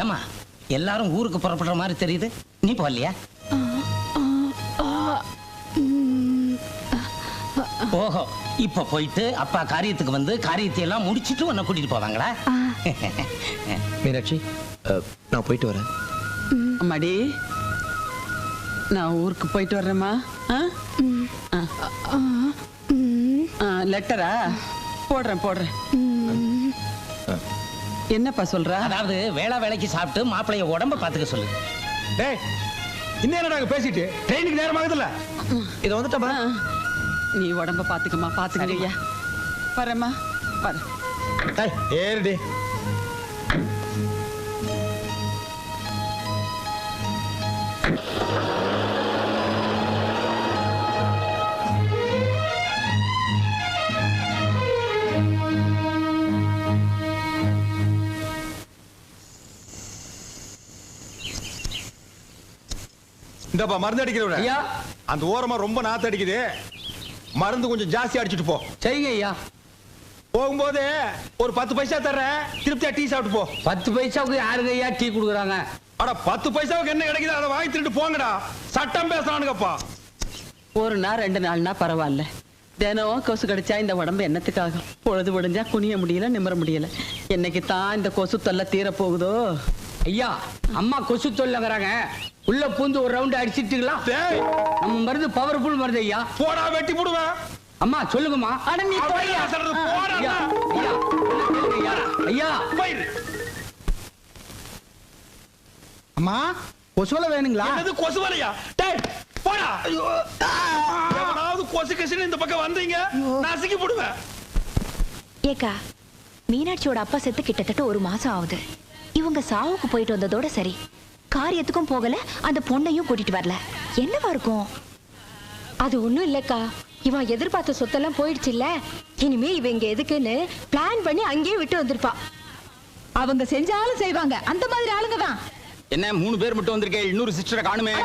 ஏமா எல்லாரும் ஊருக்கு புறப்படுற மாதிரி தெரியுது, நீ போகலையா? ஓஹோ, இப்ப போயிட்டு அப்பா காரியத்துக்கு வந்து காரியத்தை எல்லாம் முடிச்சிட்டு உன்னை கூட்டிட்டு போவாங்களா? மீனாட்சி, நான் போயிட்டு வரேன். அம்மாடி, நான் ஊருக்கு போயிட்டு வர்றேம்மா. லெட்டரா போடுறேன். என்னப்பா சொல்ற? அதாவது வேலைக்கு சாப்பிட்டு மாப்பிளைய உடம்ப பாத்துக்க சொல்லு. டேய், இன்னும் நாங்க பேசிட்டு ட்ரெயினுக்கு நேரம் ஆகுதுல்ல. இதை வந்துட்டா நீ உடம்ப பாத்துக்கமா, பாத்துக்கலையா? வரேம்மா, வரேன். ஏறுடி. இந்தப்பா மருந்து அடிக்கிறவன. ஐயா, அந்த ஓரமா ரொம்ப நாத்து அடிக்குது, மருந்து கொஞ்சம் ஜாஸ்தி அடிச்சுட்டு போ. சரிங்க ஐயா. போகும்போது ஒரு 10 பைசா தர்றேன், திருப்தியா டீ சாப்பிட்டு போ. 10 பைசாவுக்கு யாருங்க ஐயா டீ குடுக்குறாங்க? அட 10 பைசாவுக்கு என்ன கிடைக்குது அதை வாங்கி திருட்டு போங்கடா. சட்டம் பேசுறானுங்கப்பா. ஒரு நாள் 2 நாள்னா பரவாயில்ல. தினம் கொசு கடிச்சா இந்த உடம்பு என்னத்துக்காகும்? பொழுது விடிஞ்சா குனிய முடியல, நிமிர முடியல. என்னைக்கு தான் இந்த கொசு தொல்லை தீர போகுதோ? ஐயா, அம்மா கொசு தொல்லைங்கிறாங்க, உள்ள பூந்து ஒரு ரவுண்ட் அடிச்சிட்டுங்களா? நம்ம மருந்து பவர்ஃபுல் மருந்து ஐயா. போடா, வெட்டி போடுவேன். அம்மா சொல்லுங்கம்மா. அட நீ போய்யா. ஐயா, ஐயா, ஐயா. அம்மா, கொசுவலை வேணுங்களா? என்னது கொசுவலையா? டேய் போடா. எவனாவது கொசு கசின்னு இந்த பக்கம் வந்தீங்க, நசுக்கி போடுவேன். ஏக்கா, மீனாட்சியோட அப்பா செத்து கிட்டத்தட்ட 1 மாசம் ஆகுது. இவங்க சாவுக்கு போயிட்டு வந்ததோட சரி, காரியத்துக்கும் போகல, அந்த பொண்ணையும் கூட்டிட்டு வரல. என்னவா இருக்கும்? அது ஒண்ணும் இல்லக்கா, இவன் எதிர்பார்த்த சொத்தெல்லாம் போயிடுச்சு இல்ல. இனிமே இவ இங்க எதுக்குன்னு பிளான் பண்ணி அங்கேயே விட்டு வந்திருப்பா. அவங்க செஞ்சாலும் செய்வாங்க, அந்த மாதிரி ஆளுங்க தான். என்ன 3 பேர் மட்டும் வந்திருக்கேன், இன்னொரு சிஸ்டரை காணுமே.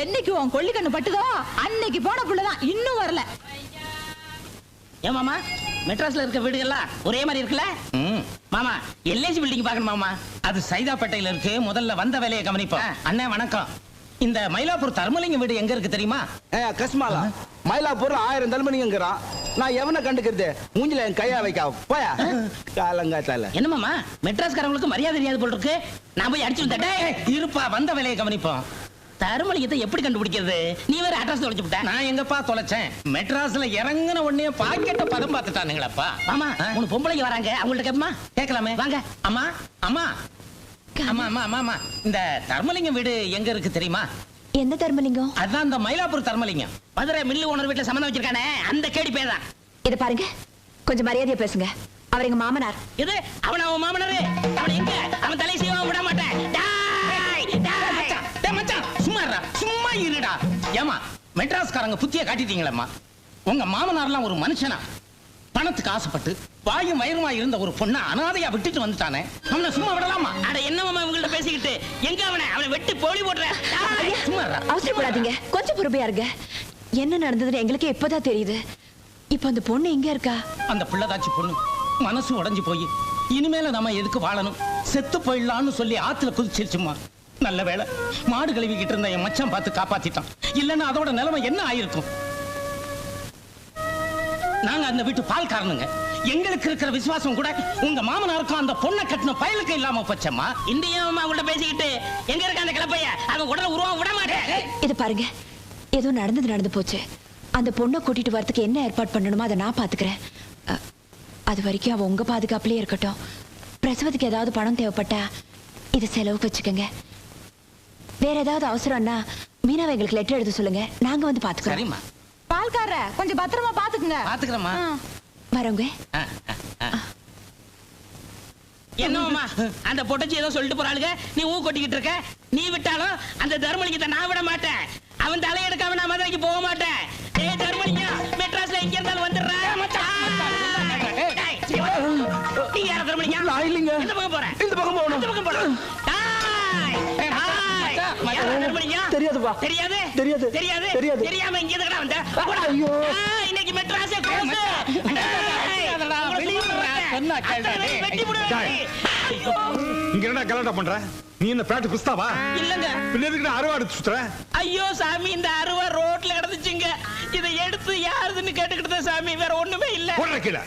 என்னைக்கு உன் கொள்ளிக்கண்ணு பட்டுதோ அன்னைக்கு போன புள்ளதான், இன்னும் வரல. ஏன் மாமா, மெட்ராஸ்ல இருக்க வீடுகள்லாம் ஒரே மாதிரி இருக்குல்ல? மாமா, எல்ஐசி பில்டிங் பாக்கணும் மாமா. அது சைதாப்பேட்டையில இருக்கு. முதல்ல வந்த வேலையை கவனிப்போம். அண்ணே வணக்கம். இந்த மயிலாப்பூர் தர்மலிங்க வீடு எங்க இருக்கு தெரியுமா? கஸ்மாலா, மயிலாப்பூர் 1000 தர்மலிங்கிறான். நான் எவனை கண்டுக்கிறது? மூஞ்சில என் கையா வைக்க போயா காலங்காத்தால. என்ன மாமா, மெட்ராஸ்காரங்களுக்கு மரியாதை தெரியாது போல் இருக்கு. நான் போய் அடிச்சு வந்துட்டேன். இருப்பா, வந்த வேலையை கவனிப்போம். தர்மலிங்கத்தை எப்படி கண்டுபிடிக்கிறது? நீ வேற அட்ரஸ் தொலைச்சு விட்ட. நான் எங்கப்பா தொலைச்சேன்? மெட்ராஸ்ல இறங்குன உடனே பாக்கெட்ட பதம் பார்த்துட்டானுங்களப்பா. ஆமா, 3 பொம்பளைங்க வராங்க, அவங்கள்ட்ட கேப்பமா? கேட்கலாமே, வாங்க. அம்மா அம்மா அம்மா அம்மா அம்மா அம்மா, இந்த தர்மலிங்கம் வீடு எங்க இருக்கு தெரியுமா? எந்த தர்மலிங்கம்? அதான் இந்த மயிலாப்பூர் தர்மலிங்கம். மதுரை மில்லு ஓனர் வீட்டுல சம்மந்தம் வச்சிருக்கானே, அந்த கேடி பேதான். இத பாருங்க, கொஞ்சம் மரியாதையா பேசுங்க. அவர் எங்க மாமனார். இது அவன் அவன் மாமனாரு. அவன் எங்க? அவன் தலை செய்வான், விட மாட்டேன். சும்மா இருடா. ஏமா, மெட்ராஸ்காரங்க புத்திய காட்டிட்டீங்களம்மா. உங்க மாமனார்லாம் ஒரு மனுஷனா? பணத்துக்கு ஆசைப்பட்டு வாயும் வயிறுமா இருந்த ஒரு பொண்ணை அனாதையா விட்டுட்டு வந்துட்டானே, அவனை சும்மா விடலாமா? அட என்னமாமா இவங்கள்ட்ட பேசிக்கிட்டு, எங்க அவனை வெட்டி போலி போடுற. சும்மா அவசரப்படாதீங்க, கொஞ்சம் பொறுமையா இருங்க. என்ன நடந்ததுன்னு எங்களுக்கு இப்பதான் தெரியுது. இப்ப அந்த பொண்ணு எங்க இருக்கா? அந்த பிள்ளைதாச்சி பொண்ணு மனசு உடைஞ்சு போய் இனிமேல நம்ம எதுக்கு வாழணும், செத்து போயிடலான்னு சொல்லி ஆத்துல குதிச்சிருச்சுமா. நல்ல வேளை மாடு கழுவிக்கிட்டு இருந்த என் மச்சான் பார்த்து காப்பாத்திட்டான். இல்லன்னா அதோட நிலைமை என்ன ஆயிருக்கும்? நாங்க அந்த வீட்டு பால் காரணங்க. எங்களுக்கு இருக்கிற விசுவாசம் கூட உங்க மாமனாருக்கும் அந்த பொண்ணை கட்டின பயலுக்கு இல்லாம போச்சம்மா. இந்தியாவும் அவங்கள்ட்ட பேசிக்கிட்டு எங்க இருக்க அந்த கிளப்பைய அவன் உடனே உருவம் விட மாட்டேன். இது பாருங்க, ஏதோ நடந்து போச்சு. அந்த பொண்ணை கூட்டிட்டு வரதுக்கு என்ன ஏற்பாடு பண்ணணுமோ அதை நான் பாத்துக்கிறேன். அது வரைக்கும் அவ உங்க பாதுகாப்புலயே இருக்கட்டும். பிரசவத்துக்கு ஏதாவது பணம் தேவைப்பட்டா இது செலவு வச்சுக்கோங்க. வேற ஏதாவது அவசரம்னா மீனாவை எங்களுக்கு லெட்டர் எழுத சொல்லுங்க, நாங்க வந்து பாத்துக்கிறோம். சரிம்மா. பால்கார கொஞ்சம் பத்திரமா பாத்துக்குங்க. பாத்துக்கிறோம்மா. வரவங்க. என்னம்மா, அந்த பொட்டச்சி ஏதோ சொல்லிட்டு போறாளுங்க, நீ ஊ கொட்டிக்கிட்டு இருக்க. நீ விட்டாலும் அந்த தர்மலிங்கத்தை நான் விட மாட்டேன். அவன் தலையெடுக்காம நான் மதுரைக்கு போக மாட்டேன். ஏய் தர்மலிங்கம், மெட்ராஸ்ல எங்க இருந்தாலும் வந்துடுறேன். நீ யார தர்மலிங்கம்? நான் இல்லைங்க. இந்த பக்கம் போறேன். இந்த பக்கம் போகணும். இந்த பக்கம் போறேன். தெரியாதுப்பா. தெரியாது? தெரியாது. தெரியாது? தெரியாது. தெரியாம இங்க எதுக்குடா வந்த? ஐயோ, இன்னைக்கு மெட்ராஸே க்ளோஸ். வெளிய வர சொன்னா கேளுடா. வெட்டி போடுறேன். இங்க என்ன கலாட்டா பண்ற? நீ என்ன பேட்டு குஸ்தாவா? இல்லங்க. பின்ன எதுக்கு அருவா எடுத்து சுத்துற? ஐயோ சாமி, இந்த அருவா ரோட்ல கிடந்துச்சுங்க. இதை எடுத்து யாருதுன்னு கேட்டுக்கிட்டு சாமி, வேற ஒண்ணுமே இல்ல. போடுற கீழே.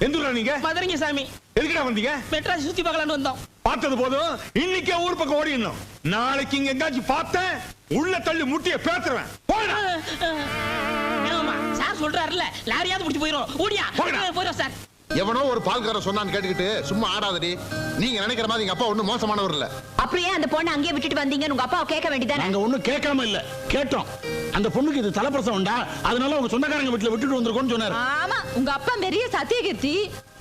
எந்த ஊரா நீங்க? மதுரைங்க சாமி. எதுக்குடா வந்தீங்க? மெட்ராஸ் சுத்தி பார்க்கலான்னு வந்தோம். பார்த்தது போதும், இன்னைக்கே ஊர் பக்கம் ஓடிடணும். நாளைக்கு இங்க எங்காச்சும் பார்த்தேன், உள்ள தள்ளி முட்டிய பேத்துருவேன். போடா. ஆமா சார் சொல்றாருல்ல, லாரியாவது பிடிச்சு போயிரும். ஓடியா போயிரும் சார். எவனோ ஒரு பால்காரன் சொன்னான்னு கேட்டுக்கிட்டு சும்மா ஆடாதடி. நீங்க நினைக்கிற மாதிரி எங்க அப்பா ஒண்ணும் மோசமானவர் இல்ல. அப்படியே அந்த பொண்ணை அங்கேயே விட்டுட்டு வந்தீங்கன்னு உங்க அப்பாவை கேட்க வேண்டியதானே? நாங்க ஒண்ணும் கேட்காம இல்ல, கேட்டோம். அந்த பொண்ணுக்கு இது தலைப்பிரசவம் உண்டா, அதனால உங்க சொந்தக்காரங்க வீட்டுல விட்டுட்டு வந்திருக்கோம்னு சொன்னாரு. ஆமா, உங்க அப்பா பெரிய சத்தியகீர்த்தி.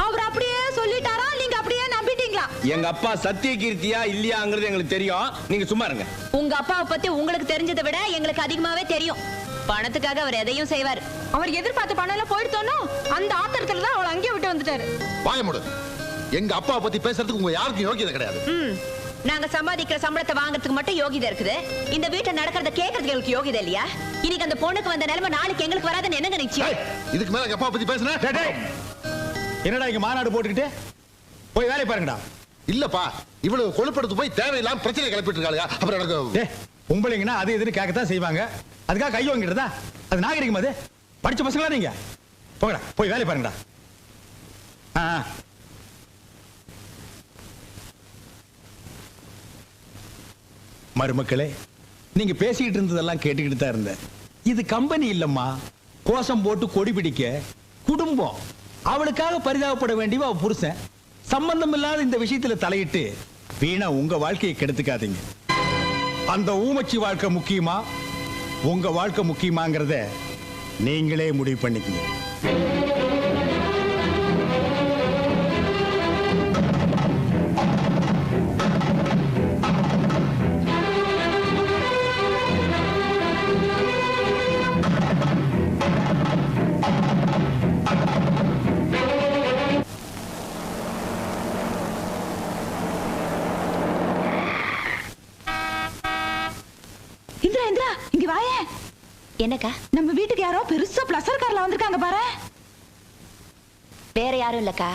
அவர் அப்படியே சொல்லிட்டாரா, நீங்க அப்படியே நம்பிட்டீங்களா? எங்க அப்பா சத்தியகீர்த்தியா இல்லையாங்கிறது எங்களுக்கு தெரியும். நீங்க சும்மா இருங்க. உங்க அப்பாவை பத்தி உங்களுக்கு தெரிஞ்சதை விட எங்களுக்கு அதிகமாவே தெரியும். பணத்துக்காக அவர் எதையும் செய்வார். அவர் எதிர்பார்த்த பணம் எல்லாம் போயிடுத்தோனோ அந்த ஆத்திரத்துல தான் அவளை அங்கேயே விட்டு வந்துட்டாரு. வாய மூடு. எங்க அப்பாவை பத்தி பேசுறதுக்கு உங்க யாருக்கும் யோகியதை கிடையாது. நாங்க சம்பாதிக்கிற சம்பளத்தை வாங்குறதுக்கு மட்டும் யோகிதை இருக்குது. இந்த வீட்டை நடக்கிறத கேட்கறதுக்கு எங்களுக்கு யோகிதை இல்லையா? இன்னைக்கு அந்த பொண்ணுக்கு வந்த நிலைமை நாளைக்கு எங்களுக்கு வராதுன்னு என்னங்க நிச்சயம்? இதுக்கு மேல எங்க அப்பா பத்தி பேசுன என்னடா இங்க மாநாடு போட்டுக்கிட்டு போய் வேலையை பாருங்கடா. இல்லப்பா, இவ்வளவு கொழுப்படுத்து போய் தேவையில்லாம பிரச்சனை கிளப்பிட்டு இருக்காங்க. அப்புறம் எனக்கு பொம்பளைங்கன்னா அது எதுன்னு கேட்கத்தான் செய்வாங்க. அதுக்காக கை வாங்கிடுறதா? அது நாகரிகம்? அது படிச்ச பசங்களா நீங்க? போங்கடா, போய் வேலை பாருங்கடா. மருமக்களே, நீங்க பேசிக்கிட்டு இருந்ததெல்லாம் கேட்டுக்கிட்டு தான் இருந்தேன். இது கம்பெனி இல்லம்மா, கோஷம் போட்டு கொடி பிடிக்க குடும்பம். அவளுக்காக பரிதாபப்பட வேண்டியவ அவ புருஷன். சம்பந்தம் இல்லாத இந்த விஷயத்துல தலையிட்டு வீணா உங்க வாழ்க்கையை கெடுத்துக்காதீங்க. அந்த ஊமச்சி வாழ்க்கை முக்கியமா, உங்க வாழ்க்கை முக்கியமாங்கிறத நீங்களே முடிவு பண்ணிக்கங்க. இந்திரா இந்திரா, இங்க வாயே. என்னக்கா? நம்ம வீட்டுக்கு யாரோ பெருசா பிளஸர் கார்ல வந்திருக்காங்க பாரு. வேற யாரும் இல்லக்கா,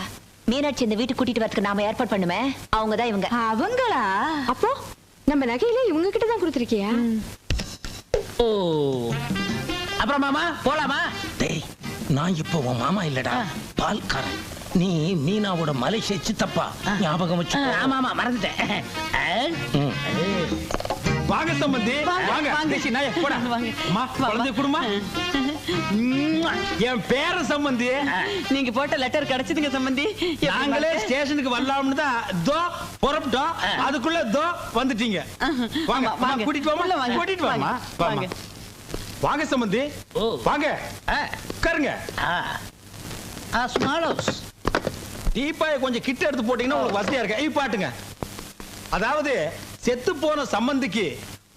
மீனாட்சி இந்த வீட்டுக்கு கூட்டிட்டு வரதுக்கு நாம ஏற்பாடு பண்ணுமே, அவங்கதான் இவங்க. அவங்களா? அப்போ நம்ம நகையில இவங்க கிட்ட தான் கொடுத்துருக்கியா? ஓ, அப்புறம் மாமா போலாமா? டேய், நான் இப்போ உன் மாமா இல்லடா, பால்காரன். நீ மீனாவோட மலேசியா சித்தப்பா, ஞாபகம் வச்சு. ஆமா ஆமா, மறந்துட்டேன். வாங்க சம்பந்தி, வாங்க. தேசி நாயே, போடா. அம்மா, குழந்தை குடுமா. என் பேர சம்பந்தி. நீங்க போட்ட லெட்டர் கிடைச்சதுங்க சம்பந்தி. நாங்களே ஸ்டேஷனுக்கு வரலாம்னு தான் தோ புறப்பட்டோம். அதுக்குள்ள தோ வந்துட்டீங்க. வாங்க வாங்க, கூட்டிட்டு வாமா, கூட்டிட்டு வாமா. வாங்க வாங்க சம்பந்தி, வாங்க உட்காருங்க. Small house. டீப்பாயை கொஞ்சம் கிட்ட எடுத்து போட்டீங்கன்னா உங்களுக்கு வசதியா இருக்கு. பாட்டுங்க. அதாவது செத்து போன சம்பந்திக்கு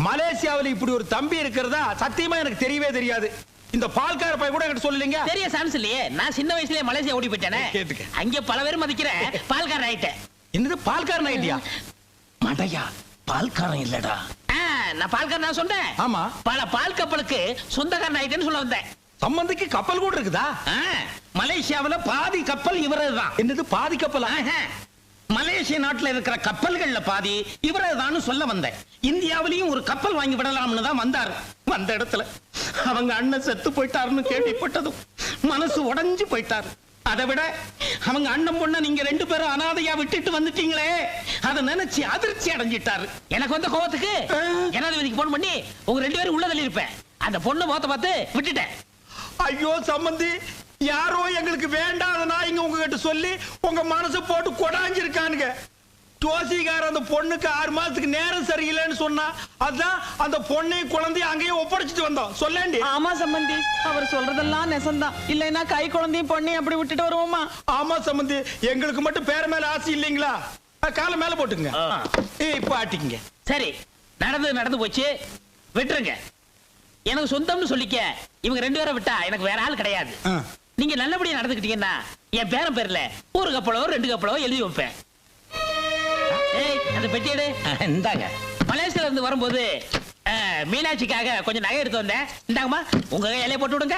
மலேசியாவில் இப்படி ஒரு தம்பி இருக்கிறதா சத்தியமா எனக்கு தெரியவே தெரியாது. இந்த பால்கார பையன் கூட எனக்கு சொல்லலீங்க. தெரிய சான்ஸ் இல்லையே. நான் சின்ன வயசுலயே மலேசியா ஓடி போயிட்டேனே. கேட்டுக்க. அங்க பல பேர் மதிக்கிற பால்காரன் ஆயிட்டேன். என்னது பால்காரன் ஆயிட்டியா? மடையா, பால்காரன் இல்லடா. நான் பால்காரன் நான் சொன்னேன். ஆமா, பல பால் கப்பலுக்கு சொந்தக்காரன் ஆயிட்டேன்னு சொல்ல வந்தேன். சம்பந்திக்கு கப்பல் கூட இருக்குதா? மலேசியாவுல பாதி கப்பல் இவரதுதான். என்னது பாதி கப்பலா? மலேசிய நாட்டுல இருக்கிற கப்பல்கள்ல பாதி இவரதுதான் சொல்ல வந்தேன். இந்தியாவிலையும் ஒரு கப்பல் வாங்கி விடலாம்னு தான் வந்தாரு. வந்த இடத்துல அவங்க அண்ணன் செத்து போயிட்டாருன்னு கேள்விப்பட்டதும் மனசு உடைஞ்சு போயிட்டாரு. அதை விட அவங்க அண்ணன் பொண்ண நீங்க ரெண்டு பேரும் அனாதையா விட்டுட்டு வந்துட்டீங்களே, அதை நினைச்சு அதிர்ச்சி அடைஞ்சிட்டாரு. எனக்கு வந்த கோவத்துக்கு ஜனாதிபதிக்கு போன் பண்ணி உங்க ரெண்டு பேரும் உள்ள தள்ளி இருப்பேன். அந்த பொண்ணு முகத்தை பார்த்து விட்டுட்டேன். ஐயோ சம்பந்தி, யாரோ எங்களுக்கு வேண்டாத நாய்ங்க உங்ககிட்ட சொல்லி உங்க மனசை போட்டு கொடாஞ்சிருக்கானுங்க. ஜோசிகார அந்த பொண்ணுக்கு 6 மாசத்துக்கு நேரம் சரியில்லைன்னு சொன்னா, அதான் அந்த பொண்ணையும் குழந்தையும் அங்கேயே ஒப்படைச்சிட்டு வந்தோம். சொல்லேண்டி. ஆமா சம்பந்தி, அவர் சொல்றதெல்லாம் நெசந்தான். இல்லைன்னா கை குழந்தையும் பொண்ணையும் அப்படி விட்டுட்டு வருவோமா? ஆமா சம்பந்தி, எங்களுக்கு மட்டும் பேர மேல ஆசை இல்லைங்களா? காலை மேல போட்டுங்க. இப்ப ஆட்டிக்குங்க. சரி, நடந்து போச்சு, விட்டுருங்க. எனக்கு சொந்தம்னு சொல்லிக்க இவங்க ரெண்டு பேரை விட்டா எனக்கு வேற ஆள் கிடையாது. நீங்க நல்லபடியா நடந்துக்கிட்டீங்கன்னா என் பேரன் பேர்ல ஒரு கப்பலோ 2 கப்பலோ எழுதி வைப்பேன். அந்த பெட்டி எடு. இந்தாங்க. மலேசியால இருந்து வரும்போது மீனாட்சிக்காக கொஞ்சம் நகை எடுத்து வந்தேன். இந்தாங்கம்மா, உங்க இலைய போட்டு விடுங்க.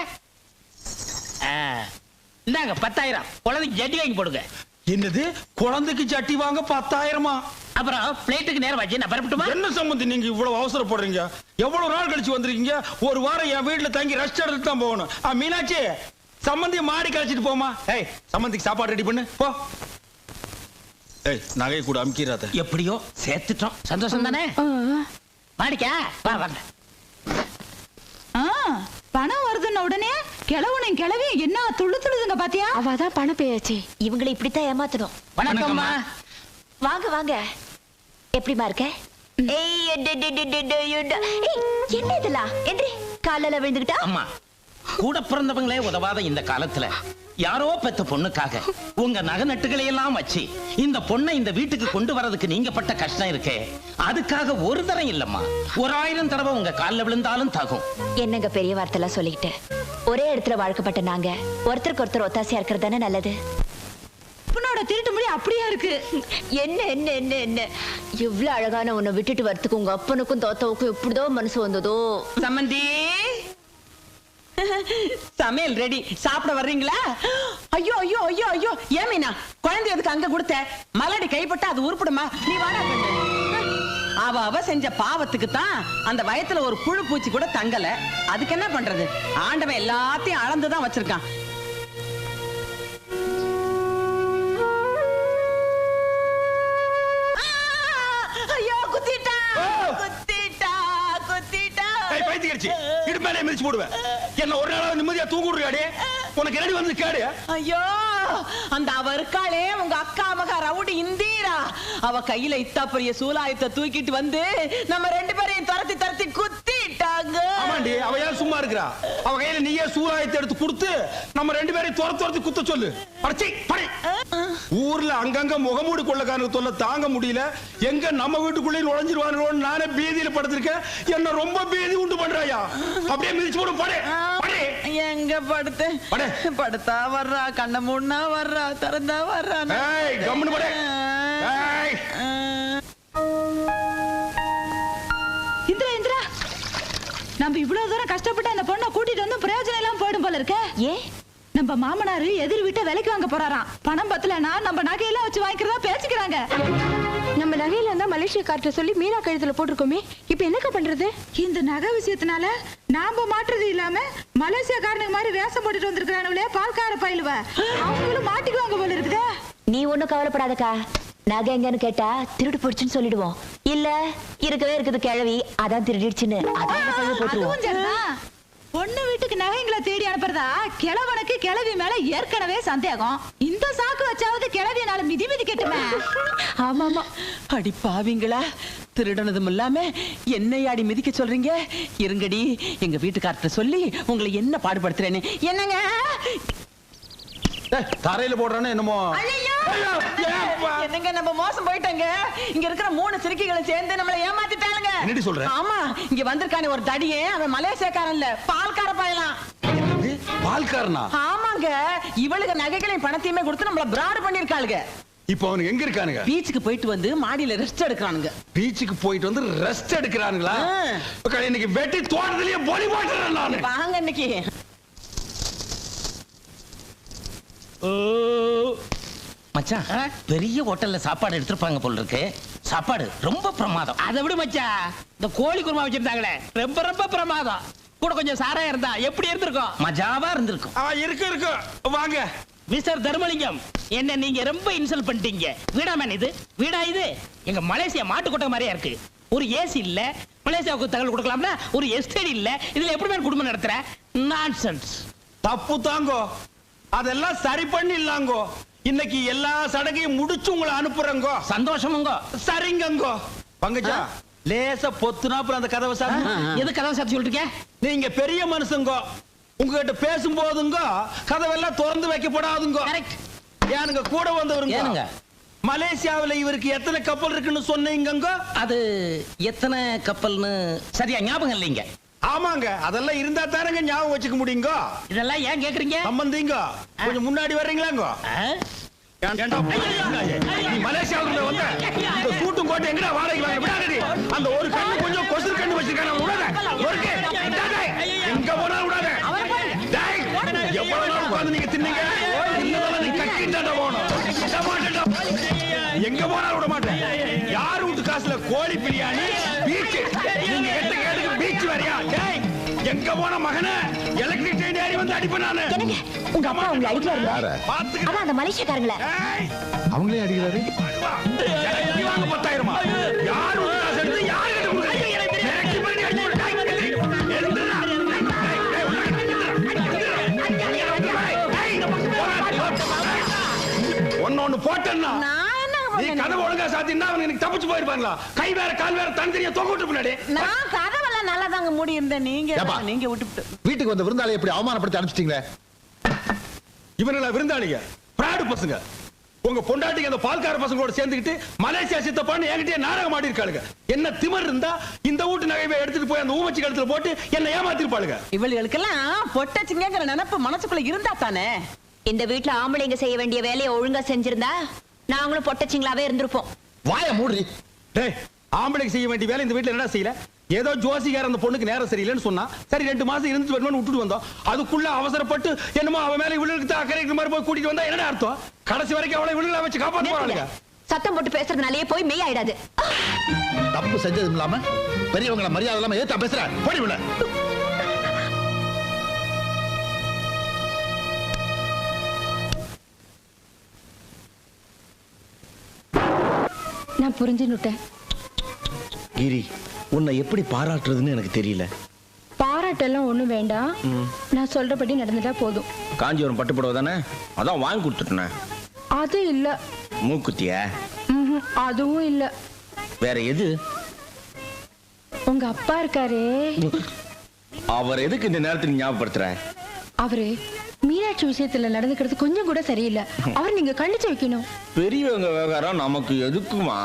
இந்தாங்க 10,000. குழந்தைக்கு ஜட்டி வாங்கி போடுங்க. என்னது குழந்தைக்கு சட்டி வாங்க 10,000? அப்புறம் பிளேட்டுக்கு நேரம் வச்சு நான் பரப்பட்டுமா? என்ன சம்பந்தி நீங்க இவ்வளவு அவசரப்படுறீங்க? எவ்வளவு நாள் கழிச்சு வந்திருக்கீங்க? ஒரு வாரம் என் வீட்டுல தங்கி ரெஸ்ட் எடுத்து தான் போகணும். மீனாட்சி, சம்பந்தி மாடி கழிச்சிட்டு போமா. ஏய், சம்பந்திக்கு சாப்பாடு ரெடி பண்ணு போ. ஏய், நகையை கூட அமுக்கிறாத. எப்படியோ சேர்த்துட்டோம். சந்தோஷம் தானே? மாடிக்கா வா வாங்க. பணம் வருதுன்னு உடனே கிழவனும் கிழவி என்ன துளுதுங்க பாத்தியா? அவதான் பணம் பேயாச்சு. இவங்களை இப்படித்தான் ஏமாத்தணும். வணக்கம்மா. வாங்க வாங்க. எப்படிமா இருக்க? என்ன இதெல்லாம்? என்று காலையில விழுந்துகிட்டா? அம்மா, கூட பிறந்தவங்களே உதவாத இந்த காலத்துல யாரோ பெத்த பொண்ணுக்காக உங்க நகை நட்டுகளை எல்லாம் வச்சு இந்த பொண்ணை இந்த வீட்டுக்கு கொண்டு வரதுக்கு நீங்க பட்ட கஷ்டம் இருக்கே, அதுக்காக ஒரு தரம் இல்லம்மா, 1000 தடவை உங்க காலில் விழுந்தாலும் தகும். என்னங்க பெரிய வார்த்தைலாம் சொல்லிக்கிட்டு, ஒரே இடத்துல வாழ்க்கப்பட்ட நாங்க ஒருத்தருக்கு ஒருத்தர் ஒத்தாசையா இருக்கிறது தானே நல்லது. திருட்டு முடி அப்படியே இருக்கு. என்ன என்ன என்ன என்ன இவ்வளவு அழகான உன்னை விட்டுட்டு வரத்துக்கு உங்க அப்பனுக்கும் தோத்தவுக்கும் எப்படிதோ மனசு வந்ததோ. சம்மந்தி, சமையல் ரெடி. சாப்பிட வர்றீங்களா? ஐயோ ஐயோ ஐயோ ஐயோ, ஏன் மீனா குழந்தை எதுக்கு அங்க கொடுத்த? மலடி கைப்பட்ட அது உருப்பிடுமா? நீ வாடா. அவ செஞ்ச பாவத்துக்கு தான் அந்த வயத்துல ஒரு புழு பூச்சி கூட தங்கல. அதுக்கு என்ன பண்றது? ஆண்டவன் எல்லாத்தையும் அளந்துதான் வச்சிருக்கான். ஐயோ, குத்திட்டா குத்திட்டா குத்திட்டா. இடுமேலே மிதிச்சு போடுவேன். என்ன ஒரு நாளாவது நிம்மதியா தூங்குறியாடே? உனக்கு ரெடி வந்து கேடு. ஐயோ, அந்த அவ இருக்காளே உங்க அக்கா மகா ரவுடி இந்தீரா, அவ கையில இத்தா பெரிய சூலாயத்தை தூக்கிட்டு வந்து நம்ம 2 பேரையும் துரத்தி துரத்தி குத்திட்டாங்க. ஆமாண்டி, அவ ஏன் சும்மா இருக்கிறா? அவ கையில நீயே சூலாயத்தை எடுத்து கொடுத்து நம்ம 2 பேரையும் துரத்தி குத்த சொல்லு. அடச்சி படி. ஊர்ல அங்கங்க முகமூடி கொள்ளக்காரனுக்கு தொல்லை தாங்க முடியல. எங்க நம்ம வீட்டுக்குள்ளே நுழைஞ்சிருவானுன்னு நானே பீதியில படுத்திருக்கேன். என்ன ரொம்ப பீதி உண்டு பண்றாயா? அப்படியே மிதிச்சு போடு. படி படி. எங்க படுத்து படுத்தா வர்றா, கண்ண மூடனா வர்றா, திறந்தா வர்றா. ஏய், கம்முனு படி. ஏய், இந்திரா இந்திரா, நம்ம இவ்வளவு தூரம் கஷ்டப்பட்டு அந்த பொண்ணை கூட்டிட்டு வந்து பிரயோஜனம் எல்லாம் போயிடும் போல இருக்க. ஏன்? நம்ம மாமனாரு எதிர் வீட்டை விலைக்கு வாங்க போறாராம். பணம் பத்தலனா நம்ம நகையெல்லாம் வச்சு வாங்கிக்கிறதா பேசிக்கிறாங்க. நம்ம நகையில இருந்தா மலேசியா கார்ட்ட சொல்லி மீனா கழுத்துல போட்டிருக்கோமே, இப்ப என்னக்கா பண்றது? இந்த நகை விஷயத்தினால நாம மாற்றுறது இல்லாம மலேசியா காரனுக்கு மாதிரி வேஷம் போட்டுட்டு வந்திருக்கானுங்களே பால்கார பயிலுவ, அவங்களும் மாட்டிக்குவாங்க போல இருக்குதே. நீ ஒண்ணும் கவலைப்படாதக்கா. நகை எங்கன்னு கேட்டா திருடு போடுச்சுன்னு சொல்லிடுவோம். இல்ல இருக்கவே இருக்குது கிழவி, அதான் திருடிடுச்சுன்னு அதான் போட்டுருவோம். பொண்ணு வீட்டுக்கு நகைங்களை தேடி அனுப்புறதா கிழவனுக்கு கிழவி மேல ஏற்கனவே சந்தேகம். இந்த சாக்கு வச்சாவது கிழவினால மிதி கட்டுமே. ஆமா ஆமா, அடி பாவிங்களா, திருடனதும் இல்லாம என்னையாடி மிதிக்க சொல்றீங்க? இருங்கடி, எங்க வீட்டுக்கார்ட்ட சொல்லி உங்களை என்ன பாடுபடுத்துறேன்னு. என்னங்க தரையில போடுறானே என்னமோ. என்னங்க, நம்ம மோசம் போயிட்டங்க. இங்க இருக்கிற 3 சிறுக்கிகளை சேர்ந்து நம்மள ஏமாத்திட்டாங்க. என்னடி சொல்ற? ஆமா, இங்க வந்திருக்கானே ஒரு தடியே, அவன் மலேசியாக்காரன் இல்ல, பால்கார பயலாம். பால்காரனா? ஆமாங்க, இவளுக்கு நகைகளையும் பணத்தையுமே கொடுத்து நம்மள பிராட் பண்ணிருக்காளுங்க. இப்போ அவனுக்கு எங்க இருக்கானுங்க? பீச்சுக்கு போயிட்டு வந்து மாடியில ரெஸ்ட் எடுக்கிறானுங்க. பீச்சுக்கு போயிட்டு வந்து ரெஸ்ட் எடுக்கிறானுங்களா? இன்னைக்கு வெட்டி தோட்டத்திலேயே பொலி போட்டுறேன் நானு. வாங்க இன்னைக்கு. மச்சான், பெரிய ஹோட்டல்ல சாப்பாடு எடுத்துருப்பாங்க போல இருக்கு. சாப்பாடு ரொம்ப பிரமாதம். அதை விட மச்சான், இந்த கோழி குருமா வச்சிருந்தாங்களே ரொம்ப ரொம்ப பிரமாதம். கூட கொஞ்சம் சாரா இருந்தா எப்படி இருந்திருக்கும்? மஜாவா இருந்திருக்கும். இருக்கு வாங்க. மிஸ்டர் தர்மலிங்கம், என்ன நீங்க ரொம்ப இன்சல்ட் பண்ணிட்டீங்க. வீடா மேன் இது? வீடா இது? எங்க மலேசியா மாட்டுக்கொட்டை மாதிரியா இருக்கு. ஒரு ஏசி இல்ல, மலேசியாவுக்கு தகவல் கொடுக்கலாம்னா ஒரு எஸ்டேட் இல்ல. இதுல எப்படி மேன் குடும்பம் நடத்துற? நான்சென்ஸ். தப்பு தாங்கோ, அதெல்லாம் சரி பண்ணிடலாங்கோ. இன்னைக்கு எல்லா சடங்கையும் முடிச்சு உங்களை அனுப்புறங்கோ. சந்தோஷமுங்கோ. சரிங்கங்கோ. பங்கஜா, லேசா பொத்துனாப்புல அந்த கதவை சாத்து. எது கதவை சாத்தி சொல்றீங்க? நீங்க பெரிய மனுஷங்கோ, உங்ககிட்ட பேசும்போதுங்க கதவெல்லாம் திறந்து வைக்கப்படாதுங்கோ. கரெக்ட். ஏனுங்க கூட வந்தவருங்க? மலேசியாவில் இவருக்கு எத்தனை கப்பல் இருக்குன்னு சொன்னீங்க? அது எத்தனை கப்பல்னு சரியா ஞாபகம் இல்லைங்க. ஆமாங்க, அதெல்லாம் இருந்தா தானங்க ஞாபகம் வச்சுக்க முடியுங்க. இதெல்லாம் ஏன் கேக்குறீங்க? சம்பந்திங்க, கொஞ்சம் முன்னாடி வர்றீங்களாங்க? மலேசியாவுக்கு வந்த இந்த சூட்டும் கோட்டை எங்கடா வாடகை வாங்க விடாதடி. அந்த ஒரு கண்ணு கொஞ்சம் கொசுறு கண்ணு வச்சிருக்கான விடாத. எங்க போனாலும் விடாத. எவ்வளவு நாள் உட்கார்ந்து நீங்க தின்னீங்க? இன்னும் நீ கட்டிட்டு போகணும். எங்க போனாலும் விட மாட்டேன். யார் வீட்டு காசுல கோழி பிரியாணி பீச், நீங்க கேட்ட கேட்டுக்கு பீச் வரையா? டேய் எங்க போன மகனே, எலக்ட்ரிக் ட்ரெயின் ஏறி வந்து அடிப்பேன் நானு. உங்க அப்பா உங்களை அடிக்கிறாரு. பாத்துக்க. அதான் அந்த மலேசியக்காரங்கள. அவங்களே அடிக்கிறாரு. எனக்கு வாங்க 10,000. யார் வீட்டு காசு எடுத்து யார் கிட்ட கொடுக்குறீங்க? எனக்கு பண்ணி அடிச்சு விடு. எழுந்துடா. ஒன்னு போட்டேன்னா நீ கதவு ஒழுங்கா சாத்தினா அவன் எனக்கு தப்பிச்சு போயிருப்பாங்களா? கை வேற கால் வேற தனித்தனியா தொங்க விட்டு பின்னாடி. நான் கதவெல்லாம் நல்லா தாங்க மூடி இருந்தேன். நீங்க விட்டுட்டு வீட்டுக்கு வந்த விருந்தாளி எப்படி அவமானப்படுத்தி அனுப்பிச்சிட்டீங்களே? இவனெல்லாம் விருந்தாளிங்க, பிராடு பசங்க. உங்க பொண்டாட்டிங்க அந்த பால்கார பசங்களோட சேர்ந்துக்கிட்டு மலேசியா சித்தப்பான்னு என்கிட்டயே நாடகம் ஆடி இருக்காளுங்க. என்ன திமிர் இருந்தா இந்த வீட்டு நகைவை எடுத்துட்டு போய் அந்த ஊமச்சி கழுத்துல போட்டு என்ன ஏமாத்திருப்பாளுங்க. இவளுக்கெல்லாம் பொட்டச்சிங்கிற நினைப்பு மனசுக்குள்ள இருந்தா தானே. இந்த வீட்ல ஆம்பளைங்க செய்ய வேண்டிய வேலையை ஒழுங்கா செஞ்சிருந்தா நாங்களும் பொட்டச்சிங்களாவே இருந்திருப்போம். வாய மூடி. டேய், ஆம்பளைக்கு செய்ய வேண்டிய வேலை இந்த வீட்டுல என்ன செய்யல? ஏதோ ஜோசிகார அந்த பொண்ணுக்கு நேரம் சரியில்லைன்னு சொன்னா, சரி 2 மாசம் இருந்து வரணும்னு விட்டுட்டு வந்தோம். அதுக்குள்ள அவசரப்பட்டு என்னமோ அவ மேல இவளுக்கு அக்கறைக்கு மாதிரி போய் கூட்டிட்டு வந்தா என்ன அர்த்தம்? கடைசி வரைக்கும் அவளை இவளுகளை வச்சு காப்பாற்ற போறாளுங்க. சத்தம் போட்டு பேசுறதுனாலயே போய் மெய் ஆயிடாது. தப்பு செஞ்சதும் இல்லாம பெரியவங்களை மரியாதை இல்லாம ஏத்தா பேசுற. போடி விட. நான் புரிஞ்சுன்னுட்டேன். கிரி, உன்னை எப்படி பாராட்டுறதுன்னு எனக்கு தெரியல. பாராட்டெல்லாம் ஒண்ணும் வேண்டாம். நான் சொல்றபடி நடந்துட்டா போதும். காஞ்சிபுரம் பட்டு புடவை தானே, அதான் வாங்கி கொடுத்துட்டேன். அது இல்ல. மூக்குத்திய? அதுவும் இல்ல. வேற எது? உங்க அப்பா இருக்காரே, அவர் எதுக்கு இந்த நேரத்துக்கு ஞாபகப்படுத்துற? அவரு மீனாட்சி விஷயத்துல நடந்துக்கிறது கொஞ்சம் கூட சரியில்லை. அவர் நீங்க கண்டிச்சு வைக்கணும். பெரியவங்க விவகாரம் நமக்கு எதுக்குமா?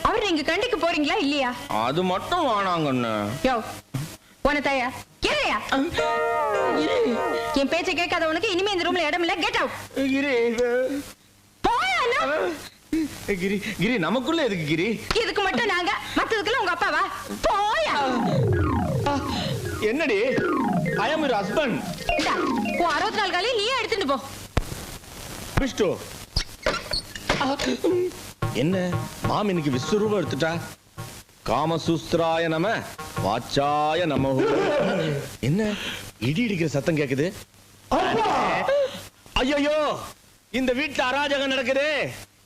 அவர் நீங்க கண்டிக்க போறீங்களா இல்லையா? அது மட்டும் வானாங்கன்னு. யோ போனதாயா கேளையா? என் பேச்சை கேட்காதவனுக்கு இனிமே இந்த ரூம்ல இடம் இல்ல. Get out. கிரி, கிரி நமக்குள்ள எதுக்கு கிரி? இதுக்கு மட்டும் நாங்க, மத்ததுக்குள்ள உங்க அப்பாவா? போயா. என்னடி? ஐ அம் யுவர் ஹஸ்பண்ட். இந்தா, போ 64 காலையும் நீயே எடுத்துட்டு போ. விஷ்ணு, என்ன மாமினுக்கு விஸ்வரூபம் எடுத்துட்டா? காமசூஸ்திராய நம வாச்சாய நம. என்ன இடி இடிக்கிற சத்தம் கேக்குது? ஐயோ, இந்த வீட்டுல அராஜகம் நடக்குது.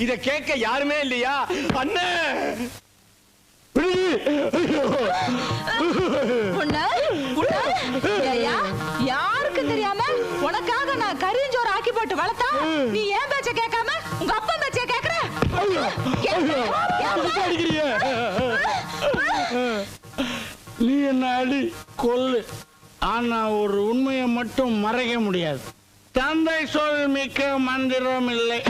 இத கேட்க யாருமே இல்லையா? அண்ணே, யாருக்கு தெரியாம உனக்காக நான் கரிஞ்சோறு ஆக்கி போட்டு வளர்த்தா நீ ஏன் பேச்ச கேட்காம உங்க அப்பா பேச்ச கேக்குற? நீ என்ன அடி கொல்லு, ஆனா ஒரு உண்மையை மட்டும் மறைக்க முடியாது. தந்தை சொல் மிக்க மந்திரம் இல்லை.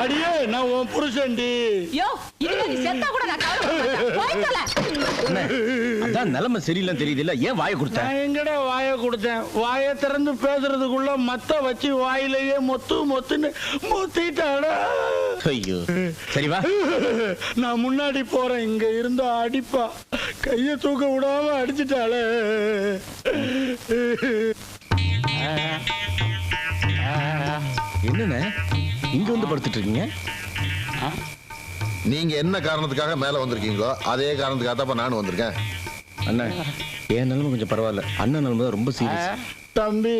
அடியே, நான் உன் புருஷன்டி. அதான் நிலைமை சரியில்லைன்னு தெரியுது இல்ல? ஏன் வாயை கொடுத்த? நான் எங்கடா வாயை கொடுத்தேன்? வாயை திறந்து பேசுறதுக்குள்ள மத்த வச்சு வாயிலேயே மொத்து மொத்துன்னு மொத்திட்டாடா. ஐயோ, சரி வா. நான் முன்னாடி போறேன். இங்க இருந்தா அடிப்பா. கைய தூக்க விடாம அடிச்சுட்டாளே. என்னண்ணே இங்க வந்து படுத்துட்டு இருக்கீங்க? நீங்க என்ன காரணத்துக்காக மேல வந்திருக்கீங்களோ அதே காரணத்துக்காக தான் நானும் வந்திருக்கேன். அண்ணன், என் நிலைமை கொஞ்சம் பரவாயில்ல. அண்ணன் நிலைமை தான் ரொம்ப சீரியஸ். தம்பி,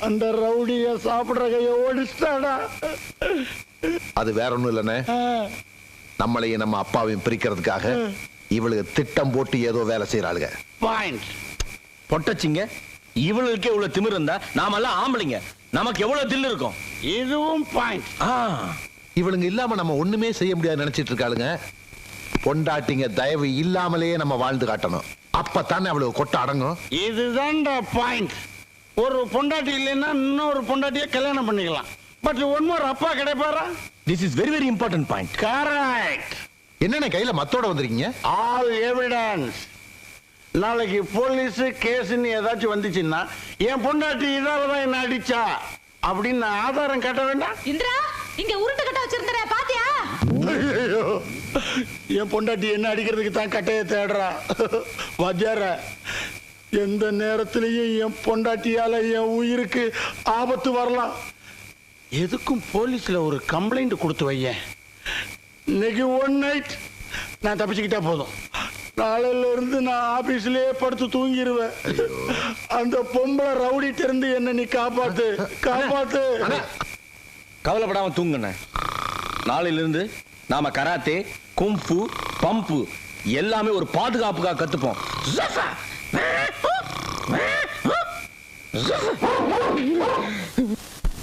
அந்த ரவுடிய சாப்பிடுற கைய ஓடிச்சிட்டாடா. அது வேற ஒண்ணும் இல்லைண்ணே, நம்மளையும் நம்ம அப்பாவையும் பிரிக்கிறதுக்காக இவளுக்கு திட்டம் போட்டு ஏதோ வேலை செய்யறாளுங்க. பொட்டச்சிங்க, இவளுக்கே இவ்வளவு திமிர் இருந்தா நாமெல்லாம் ஆம்பளைங்க, நமக்கு எவ்வளவு தில்லு இருக்கும்? இதுவும் பாயிண்ட். இவளுங்க இல்லாம நம்ம ஒண்ணுமே செய்ய முடியாது நினைச்சிட்டு இருக்காளுங்க. பொண்டாட்டிங்க தயவு இல்லாமலேயே நம்ம வாழ்ந்து காட்டணும். அப்பத்தானே அவளுக்கு கொட்ட அடங்கும். இதுதான்டா பாயிண்ட். ஒரு பொண்டாட்டி இல்லைன்னா இன்னொரு பொண்டாட்டிய கல்யாணம் பண்ணிக்கலாம். பட் ஒன் மோர் அப்பா கிடைப்பாரா? This is very very important point. Correct. என்னென்ன கையில மத்தோட வந்திருக்கீங்க? All evidence. நாளைக்கு போலீஸ் கேஸ்ன்னு ஏதாச்சும் வந்துச்சுன்னா என் பொண்டாட்டி இதாலதான் என்ன அடிச்சா அப்படின்னு ஆதாரம் காட்ட வேண்டாம். இந்திரா, இங்க உருட்டு கட்ட வச்சிருந்தா பாத்தியா? என் பொண்டாட்டி என்ன அடிக்கிறதுக்கு தான் கட்டையை தேடுறா. வாத்தியார, எந்த நேரத்திலையும் என் பொண்டாட்டியால என் உயிருக்கு ஆபத்து வரலாம். எதுக்கும் போலீஸ்ல ஒரு கம்ப்ளைண்ட் கொடுத்து வையேன். இன்னைக்கு ஒன் நைட் நான் தப்பிச்சுக்கிட்டா போதும். நாளையில இருந்து நான் ஆபீஸ்லயே படுத்து தூங்கிடுவேன். அந்த பொம்பளை ரவுடிட்டு இருந்து என்ன நீ காப்பாத்து காப்பாத்து. கவலைப்படாம தூங்குன. நாளையில இருந்து நாம கராத்தே, கும்ஃபு, பம்பு எல்லாமே ஒரு பாதுகாப்புக்காக கத்துப்போம்.